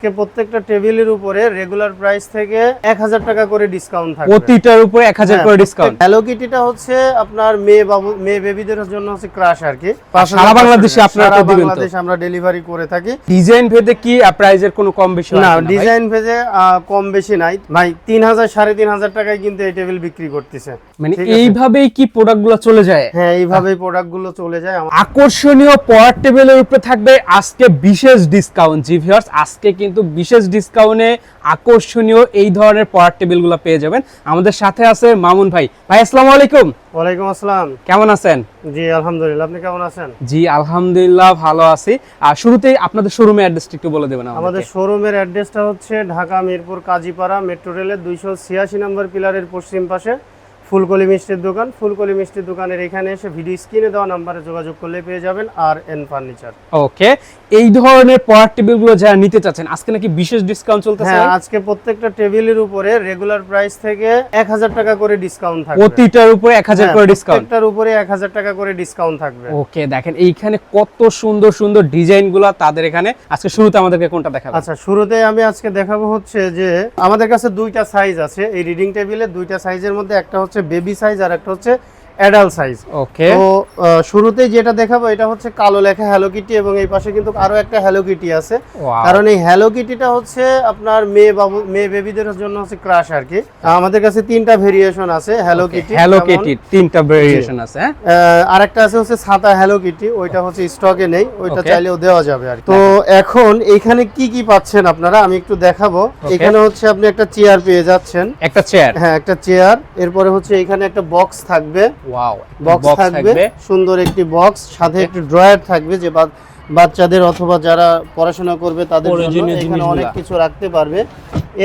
প্রত্যেকটা টেবিলের উপরে রেগুলার প্রাইস থেকে 1000 টাকা করে ডিসকাউন্ট থাকবে। প্রতিটার উপরে 1000 করে ডিসকাউন্ট। হ্যালো কিটিটা হচ্ছে আপনার মেয়ে বেবিদের জন্য হচ্ছে ক্রাশ আর কি। সারা বাংলাদেশে আপনারা তো দিবেন তো? বাংলাদেশে আমরা ডেলিভারি করে থাকি। ডিজাইন ভেদে কি প্রাইজের কোনো কম বেশি হয় না, না? ডিজাইন ভেদে কম বেশি নাই ভাই। 3000 3500 টাকায় কিন্তু এই টেবিল বিক্রি করতেছে। মানে এইভাবেই কি প্রোডাক্টগুলো চলে যায়? হ্যাঁ, এইভাবেই প্রোডাক্টগুলো চলে যায়। আকর্ষণীয় পড়ার টেবিলের উপরে থাকবে আজকে বিশেষ ডিসকাউন্ট। জি ভিউয়ার্স, আজকে কিন্তু বিশেষ ডিসকাউন্টে আকর্ষণীয় এই ধরনের পড়ার টেবিলগুলো পেয়ে যাবেন। আমাদের সাথে আছে মামুন ভাই। ভাই আসসালামু আলাইকুম। ওয়ালাইকুম আসসালাম। কেমন আছেন? জি আলহামদুলিল্লাহ, আপনি কেমন আছেন? জি আলহামদুলিল্লাহ ভালো আছি। আর শুরুতেই আপনাদের শোরুমের অ্যাড্রেসটা একটু বলে দেবেন আমাদের। আমাদের শোরুমের অ্যাড্রেসটা হচ্ছে ঢাকা মিরপুর কাজীপাড়া মেট্রো রেলের 286 নম্বর পিলারের পশ্চিম পাশে ফুলকলি মিষ্টির দোকান। ফুলকলি মিষ্টির দোকানের এখানে এসে ভিডিও স্ক্রিনে দেওয়া নম্বরে যোগাযোগ করলে পেয়ে যাবেন আর এন ফার্নিচার। ওকে, এই ধরনের পড়ার টেবিলগুলো যারা নিতে চাচ্ছেন আজকে নাকি বিশেষ ডিসকাউন্ট চলতেছে? হ্যাঁ, আজকে প্রত্যেকটা টেবিলের উপরে রেগুলার প্রাইস থেকে 1000 টাকা করে ডিসকাউন্ট থাকবে। প্রতিটার উপরে 1000 করে ডিসকাউন্ট। প্রত্যেকটার উপরে 1000 টাকা করে ডিসকাউন্ট থাকবে। ওকে, দেখেন এইখানে কত সুন্দর সুন্দর ডিজাইনগুলো তাদের এখানে। আজকে শুরুতে আমাদেরকে কোনটা দেখাবেন? আচ্ছা, শুরুতে আমি আজকে দেখাবো হচ্ছে যে আমাদের কাছে দুইটা সাইজ আছে এই রিডিং টেবিলে। দুইটা সাইজের মধ্যে একটা হচ্ছে বেবি সাইজ আর একটা হচ্ছে অ্যাডাল্ট সাইজ। ওকে, তো শুরুতেই যেটা দেখাবো এটা হচ্ছে কালো লেখা হ্যালো কিটি, এবং এই পাশে কিন্তু আরো একটা হ্যালো কিটি আছে। কারণ এই হ্যালো কিটিটা হচ্ছে আপনার মেয়ে বেবিদের জন্য হচ্ছে ক্রাশ আর কি। আমাদের কাছে তিনটা ভেরিয়েশন আছে হ্যালো কিটি। হ্যালো কিটি তিনটা ভেরিয়েশন আছে। আরেকটা আছে হচ্ছে সাদা হ্যালো কিটি, ওইটা হচ্ছে স্টকে নেই, ওইটা চাইলেও দেওয়া যাবে আর কি। তো এখন এইখানে কি কি পাচ্ছেন আপনারা আমি একটু দেখাবো। এখানে হচ্ছে আপনি একটা চেয়ার পেয়ে যাচ্ছেন। একটা চেয়ার? হ্যাঁ, একটা চেয়ার। এরপরে হচ্ছে এখানে একটা বক্স থাকবে। ওয়াও, বক্স থাকবে, সুন্দর একটি বক্স, সাথে একটি ড্রয়ার থাকবে যে বাচ্চাদের অথবা যারা পড়াশোনা করবে তাদের জন্য এখানে অনেক কিছু রাখতে পারবে।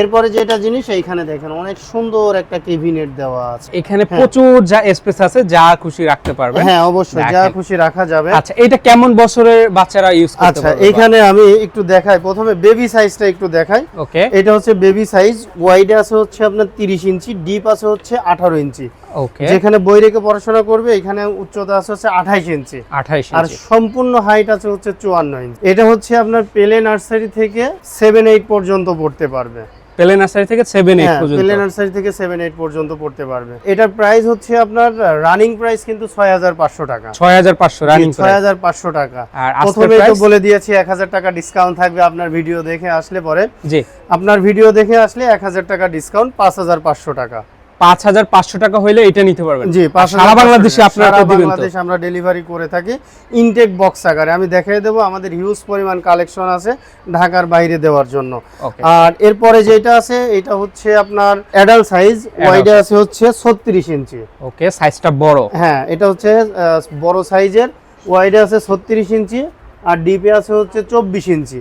এরপরে যেটা জিনিস এইখানে দেখেন অনেক সুন্দর একটা ক্যাবিনেট দেওয়া আছে। এখানে প্রচুর যা স্পেস আছে, যা খুশি রাখতে পারবে। হ্যাঁ অবশ্যই, যা খুশি রাখা যাবে। আচ্ছা, এটা কেমন বছরের বাচ্চারা ইউজ করতে পারবে? আচ্ছা, এখানে আমি একটু দেখাই, প্রথমে বেবি সাইজটা একটু দেখাই। ওকে, এটা হচ্ছে বেবি সাইজ। ওয়াইড আছে হচ্ছে আপনার 30 ইঞ্চি, ডিপ আছে হচ্ছে 18 ইঞ্চি। ওকে, যেখানে বই রেখে পড়াশোনা করবে এখানে উচ্চতা আছে হচ্ছে 28 ইঞ্চি। 28 আর ইঞ্চি। সম্পূর্ণ হাইট আছে হচ্ছে 54 ইঞ্চি। এটা হচ্ছে আপনার প্লে নার্সারি থেকে 7-8 পর্যন্ত পড়তে পারবে। প্লে নার্সারি থেকে 7-8 পর্যন্ত? প্লে নার্সারি থেকে 7-8 পর্যন্ত পড়তে পারবে। এটার প্রাইস হচ্ছে আপনার রানিং প্রাইস কিন্তু 6500 টাকা। 6500 রানিং প্রাইস? 6500 টাকা। আর প্রথমেই তো বলে দিয়েছি 1000 টাকা ডিসকাউন্ট থাকবে আপনার ভিডিও দেখে আসলে পরে। জি, আপনার ভিডিও দেখে আসলে 1000 টাকা ডিসকাউন্ট, 5500 টাকা। 5500 টাকা হইলে এটা নিতে পারবেন। জি, সারা বাংলাদেশে আপনারা তো দিবেন তো? বাংলাদেশে আমরা ডেলিভারি করে থাকি ইনটেক বক্স আকারে। আমি দেখাই দেবো, আমাদের হিউজ পরিমাণ কালেকশন আছে ঢাকার বাইরে দেওয়ার জন্য। আর এরপরে যেটা আছে এটা হচ্ছে আপনার অ্যাডাল্ট সাইজ। ওয়াইড আছে হচ্ছে 36 ইঞ্চি। ওকে, সাইজটা বড়। হ্যাঁ, এটা হচ্ছে বড় সাইজের। ওয়াইড আছে 36 ইঞ্চি আর ডিপে আছে হচ্ছে 24 ইঞ্চি।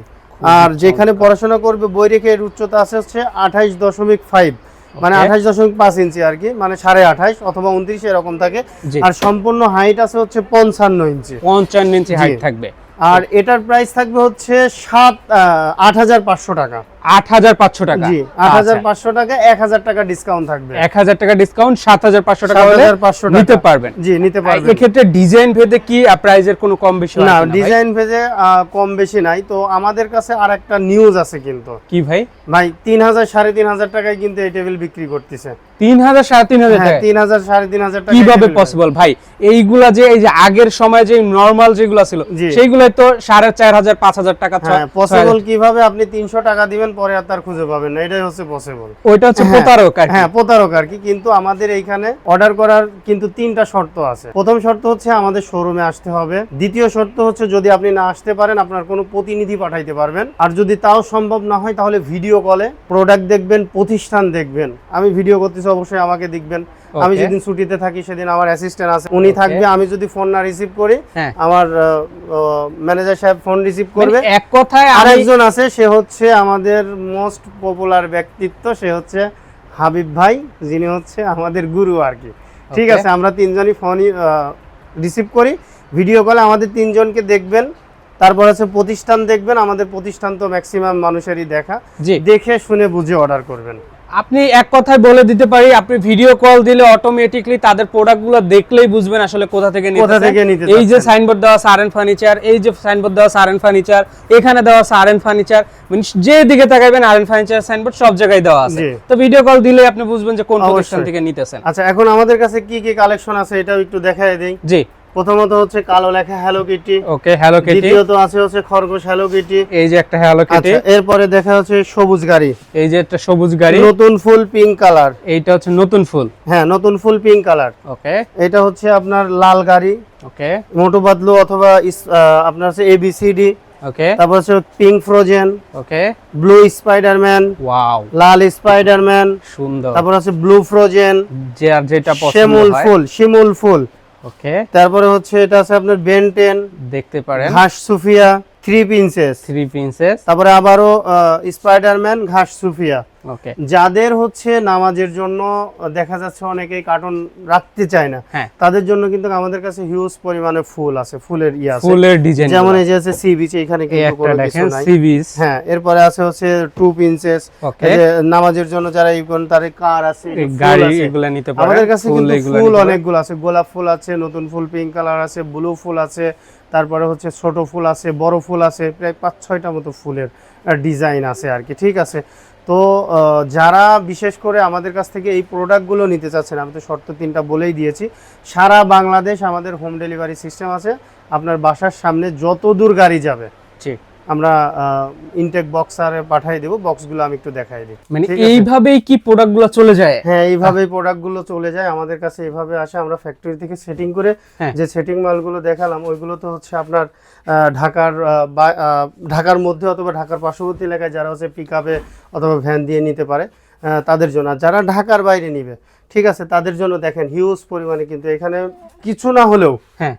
আর যেখানে পড়াশোনা করবে বই রেখে এর উচ্চতা আছে হচ্ছে 28.5, মানে 28.5 ইঞ্চি আর কি, মানে 28.5 অথবা 29 এরকম থাকে। আর সম্পূর্ণ হাইট আছে হচ্ছে 55 ইঞ্চি। 55 ইঞ্চি হাইট থাকবে। আর এটার প্রাইস থাকবে হচ্ছে 8500 টাকা। 8500 টাকা? জি, 8500 টাকা। 1000 টাকা ডিসকাউন্ট থাকবে। 1000 টাকা ডিসকাউন্ট, 7500 টাকা হলে নিতে পারবেন। জি, নিতে পারবেন। এই ক্ষেত্রে ডিজাইন ভেদে কি প্রাইজের কোনো কম বেশি হয় না? না, ডিজাইন ভেদে কম বেশি নাই। তো আমাদের কাছে আরেকটা নিউজ আছে কিন্তু। কি ভাই? ভাই 3000 3500 টাকায় কিন্তু এই টেবিল বিক্রি করতেছে। 3000 3500 টাকা? 3000 3500 টাকা কিভাবে পসিবল ভাই? এইগুলা যে এই যে আগের সময় যে নরমাল যেগুলো ছিল সেইগুলাই তো 4500 5000 টাকা। হ্যাঁ, পসিবল কিভাবে? আপনি 300 টাকা দিবেন, পরে আর তার খুঁজে পাবেন না, এটাই হচ্ছে পসিবল। ওইটা হচ্ছে প্রতারক আর কি। হ্যাঁ, প্রতারক আর কি। কিন্তু আমাদের এইখানে অর্ডার করার কিন্তু 3টা শর্ত আছে। প্রথম শর্ত হচ্ছে আমাদের শোরুমে আসতে হবে। দ্বিতীয় শর্ত হচ্ছে যদি আপনি না আসতে পারেন আপনার কোনো প্রতিনিধি পাঠাইতে পারবেন। আর যদি তাও সম্ভব না হয় তাহলে ভিডিও কলে প্রোডাক্ট দেখবেন, প্রতিষ্ঠান দেখবেন। আমি ভিডিও করতেছি অবশ্যই আমাকে দেখবেন। আমি যেদিন ছুটিতে থাকি সেদিন আমার অ্যাসিস্ট্যান্ট আছে, উনি থাকবে। আমি যদি ফোন না রিসিভ করি আমার ম্যানেজার সাহেব ফোন রিসিভ করবে। এক কথায় আরেকজন আছে, সে হচ্ছে আমাদের মোস্ট পপুলার ব্যক্তিত্ব, সে হচ্ছে হাবিব ভাই, যিনি হচ্ছে আমাদের গুরু আর কি। ঠিক আছে, আমরা তিনজনই ফোনই রিসিভ করি। ভিডিও কলে আমাদের তিনজনকে দেখবেন, তারপর হচ্ছে প্রতিষ্ঠান দেখবেন। আমাদের প্রতিষ্ঠান তো ম্যাক্সিমাম মানুষেরই দেখা, দেখে শুনে বুঝে অর্ডার করবেন। আপনি এক কথায় বলে দিতে পারি, আপনি ভিডিও কল দিলে অটোমেটিকলি তাদের প্রোডাক্টগুলো দেখলেই বুঝবেন আসলে কোথা থেকে নিতে। এই যে সাইনবোর্ড দেওয়া আছে আরএন ফার্নিচার, এই যে সাইনবোর্ড দেওয়া আছে আরএন ফার্নিচার, এখানে দেওয়া আছে আরএন ফার্নিচার, মানে যে দিকে তাকাবেন আরএন ফার্নিচার সাইনবোর্ড সব জায়গায় দেওয়া আছে। তো ভিডিও কল দিলে আপনি বুঝবেন যে কোন প্রতিষ্ঠান থেকে নিতেছেন। আচ্ছা, এখন আমাদের কাছে কি কি কালেকশন আছে এটাও একটু দেখায় দেই। জি, প্রথমত হচ্ছে কালো লেখা হ্যালো কিটি। ওকে, হ্যালো কিটি। দ্বিতীয়ত আছে হচ্ছে খরগোশ হ্যালো কিটি। এই যে একটা হ্যালো কিটি। আচ্ছা, এরপরে দেখা হচ্ছে সবুজ গাড়ি। এই যে একটা সবুজ গাড়ি, নতুন ফুল পিঙ্ক কালার। এইটা হচ্ছে নতুন ফুল। হ্যাঁ, নতুন ফুল পিঙ্ক কালার। ওকে, এটা হচ্ছে আপনার লাল গাড়ি। ওকে, মোটু পাতলু অথবা আপনার হচ্ছে এবিসিডি। ওকে, তারপর হচ্ছে পিঙ্ক ফ্রোজেন, ওকে, ব্লু স্পাইডারম্যান, ওয়াও, লাল স্পাইডারম্যান, সুন্দর। তারপর আছে ব্লু ফ্রোজেন, যে আর যেটা পছন্দ শিমুল হয়। ফুল, শিমুল ফুল। ওকে, তারপরে হচ্ছে এটা আছে আপনার বেনটেন, দেখতে পারেন ঘাস সুফিয়া 3 প্রিন্সেস। 3 প্রিন্সেস। তারপরে আবারও স্পাইডারম্যান, ঘাস সুফিয়া। ওকে, যাদের হচ্ছে নামাজের জন্য দেখা যাচ্ছে অনেকেই কার্টুন রাখতে চায় না, হ্যাঁ, তাদের জন্য কিন্তু আমাদের কাছে হিউজ পরিমাণে ফুল আছে, ফুলের আছে, ফুলের ডিজাইন, যেমন এই যে আছে সি বিচ, এখানে কিন্তু কোনো কিছু দেখেন নাই। Sea beach. হ্যাঁ, এরপরে আছে হচ্ছে 2 প্রিন্সেস। ওকে, এই যে নামাজের জন্য যারা এই কোন তার কার আছে, এই ফুল গাড়ি আছে। এগুলা নিতে পারেন। আমাদের কাছে কিন্তু এগুলা ফুল নিতে পারেন। অনেকগুলো আছে, গোলাপ ফুল আছে, নতুন ফুল পিঙ্ক কালার আছে, ব্লু ফুল আছে, তারপরে হচ্ছে ছোট ফুল আছে, বড় ফুল আছে, প্রায় 5-6টা মতো ফুলের ডিজাইন আছে আর কি। ঠিক আছে, তো যারা বিশেষ করে আমাদের কাছ থেকে এই প্রোডাক্টগুলো নিতে চাচ্ছেন, আমি তো শর্ত 3টা বলেই দিয়েছি। সারা বাংলাদেশ আমাদের হোম ডেলিভারি সিস্টেম আছে। আপনার বাসার সামনে যত দূর গাড়ি যাবে ঠিক আমরা ইনটেক বক্সারে পাঠিয়ে দেব। বক্সগুলো আমি একটু দেখাই দিই। মানে ঠিক আছে? এইভাবেই কি প্রোডাক্টগুলো চলে যায়? হ্যাঁ, এইভাবেই প্রোডাক্টগুলো চলে যায় আমাদের কাছে, এইভাবে আসে। আমরা ফ্যাক্টরি থেকে সেটিং করে হ্যাঁ। যে সেটিং মালগুলো দেখালাম ওইগুলো তো হচ্ছে আপনার ঢাকার মধ্যে অথবা ঢাকার পার্শ্ববর্তী এলাকায় যারা হচ্ছে পিকআপে অথবা ভ্যান দিয়ে নিতে পারে তাদের জন্য। আর যারা ঢাকার বাইরে নিবে, ঠিক আছে, তাদের জন্য দেখেন হিউজ পরিমাণে কিন্তু এখানে কিছু না হলেও হ্যাঁ,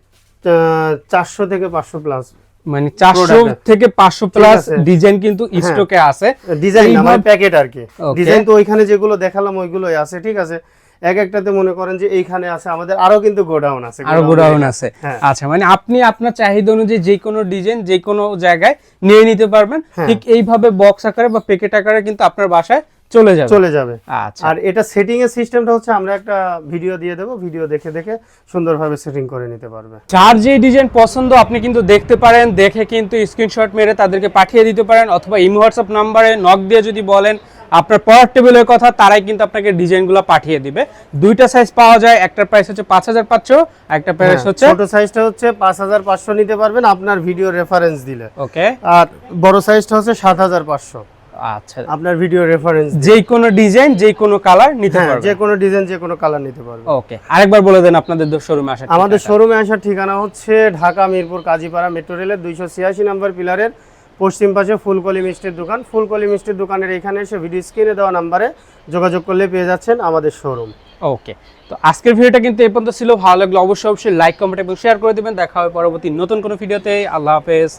400 থেকে 500 প্লাস, মানে 400 থেকে 500 প্লাস ডিজাইন কিন্তু স্টকে আছে। ডিজাইন না, মানে প্যাকেট আর কি। Okay. ডিজাইন তো ওইখানে যেগুলো দেখালাম ওইগুলোই আছে। ঠিক আছে, এক একটাতে মনে করেন যে এইখানে আছে, আমাদের আরো কিন্তু গোডাউন আছে, আরো গোডাউন আছে। হ্যাঁ। আচ্ছা, মানে আপনি আপনার চাহিদা অনুযায়ী যে কোনো ডিজাইন যে কোনো জায়গায় নিয়ে নিতে পারবেন। ঠিক এইভাবে বক্স আকারে বা প্যাকেট আকারে কিন্তু আপনার বাসায় চলে যাবে। আচ্ছা, আর এটা সেটিং এর সিস্টেমটা হচ্ছে আমরা একটা ভিডিও দিয়ে দেব, ভিডিও দেখে দেখে সুন্দরভাবে সেটিং করে নিতে পারবে। যার যে ডিজাইন পছন্দ আপনি কিন্তু দেখতে পারেন, দেখে কিন্তু স্ক্রিনশট মেরে তাদেরকে পাঠিয়ে দিতে পারেন, অথবা ইমো হোয়াটসঅ্যাপ নাম্বারে নক দিয়ে যদি বলেন আপনার পাওয়ার টেবিলের কথা, তারাই কিন্তু আপনাকে ডিজাইনগুলো পাঠিয়ে দিবে। দুইটা সাইজ পাওয়া যায়, একটা প্রাইস হচ্ছে 5500, একটা প্রাইস হচ্ছে ছোট সাইজটা হচ্ছে 5500 নিতে পারবেন আপনার ভিডিও রেফারেন্স দিলে। ওকে, আর বড় সাইজটা হচ্ছে 7500 আচ্ছা, আপনার ভিডিও রেফারেন্স যে কোনো ডিজাইন যে কোনো কালার নিতে পারবেন। যে কোনো ডিজাইন যে কোনো কালার নিতে পারবেন। ওকে, আরেকবার বলে দেন আপনাদের শোরুমে আসার। আমাদের শোরুমে আসার ঠিকানা হচ্ছে ঢাকা মিরপুর কাজীপাড়া মেট্রো রেলের 286 নম্বর পিলারের পশ্চিম পাশে ফুলকলি মিষ্টির দোকান। ফুলকলি মিষ্টির দোকানের এখানে এসে ভিডিও স্ক্রিনে দেওয়া নাম্বারে যোগাযোগ করলে পেয়ে যাচ্ছেন আমাদের শোরুম। ওকে, তো আজকের ভিডিওটা কিন্তু এই পর্যন্ত ছিল। ভালো লাগলে অবশ্যই লাইক, কমেন্ট এবং শেয়ার করে দিবেন। দেখা হবে পরবর্তী নতুন কোনো ভিডিওতে। আল্লাহ হাফেজ।